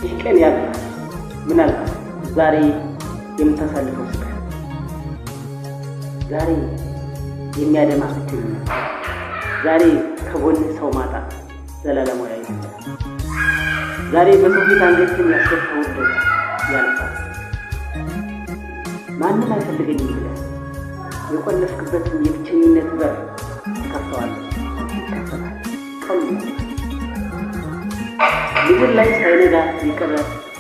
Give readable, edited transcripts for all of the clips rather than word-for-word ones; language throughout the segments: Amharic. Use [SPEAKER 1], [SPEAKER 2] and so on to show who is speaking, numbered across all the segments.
[SPEAKER 1] ይቀን ያለ ምናልባት ዛሬ የምታሳልፈው ስቃይ ዛሬ የሚያደማ ብቸኝነት ዛሬ ከጎን ሰው ማጣት ዘላለማዊ አይደለም። ዛሬ በሰው ፊት አንገትህን ያስደፋው ድረስ ያልፋል። ማንም አይፈልገኝም ብለህ የቆለፍክበትን የብቸኝነት በር ትከፍተዋለህ፣ ይከፈታል። ቀኑ ምድር ላይ ሳይነጋ የቀረ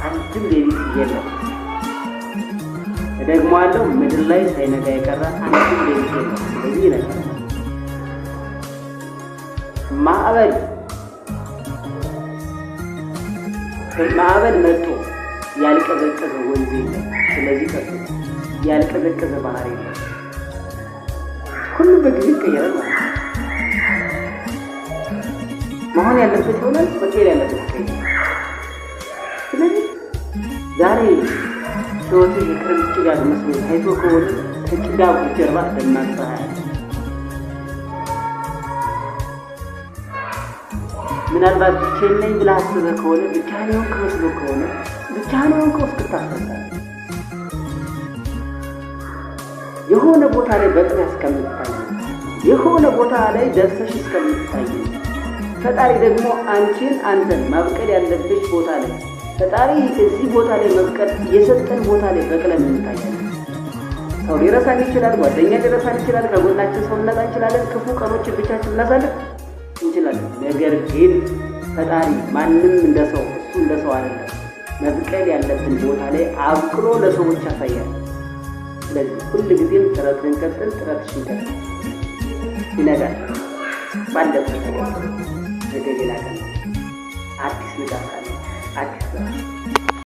[SPEAKER 1] አንድም ሌሊት የለም። እደግመዋለሁ፣ ምድር ላይ ሳይነጋ የቀረ አንድም ሌሊት የለም። ስለዚህ ይነጋል። ማዕበል መጥቶ ያልቀዘቀዘ ወንዝ የለም። ስለዚህ ከሱ ያልቀዘቀዘ ባህር የለም። ሁሉም በጊዜ ይቀየራል ማለት ነው። መሆን ያለበት ይሆናል፣ መቀየር ያለበት ይቀየራል። ስለዚህ ዛሬ ሕይወትህ የክረምት ጭጋግ መስሎ ታይቶ ከሆነ ከጭጋጉ ጀርባ ደማቅ ፀሐይ አለ። ምናልባት ብቻዬን ነኝ ብለህ አስበህ ከሆነ ብቻህን የሆንክ መስሎ ከሆነ ብቻህን የሆንከው እስክታስፈታ የሆነ ቦታ ላይ በጥሬ እስከምትታይ የሆነ ቦታ ላይ ደርሰሽ እስከምትታይ ፈጣሪ ደግሞ አንተን ማብቀል ያለብሽ ቦታ ላይ ፈጣሪ እዚህ ቦታ ላይ መብቀል የሰጠን ቦታ ላይ በቅለን እንታያለን። ሰው ሊረሳን ይችላል፣ ጓደኛ ሊረሳን ይችላል፣ ከጎናችን ሰው ልናጣ እንችላለን፣ ክፉ ቀኖችን ብቻችን እናሳልፍ እንችላለን። ነገር ግን ፈጣሪ ማንም እንደ ሰው እሱ እንደ ሰው አይደለም። መብቀል ያለብን ቦታ ላይ አብቅሎ ለሰዎች ያሳያል። ስለዚህ ሁልጊዜም ጥረትን ቀጥል፣ ጥረትሽን ቀጥል። ይነጋል። ባለበት ነገ ሌላ ቀን አዲስ ንጋት አለ፣ አዲስ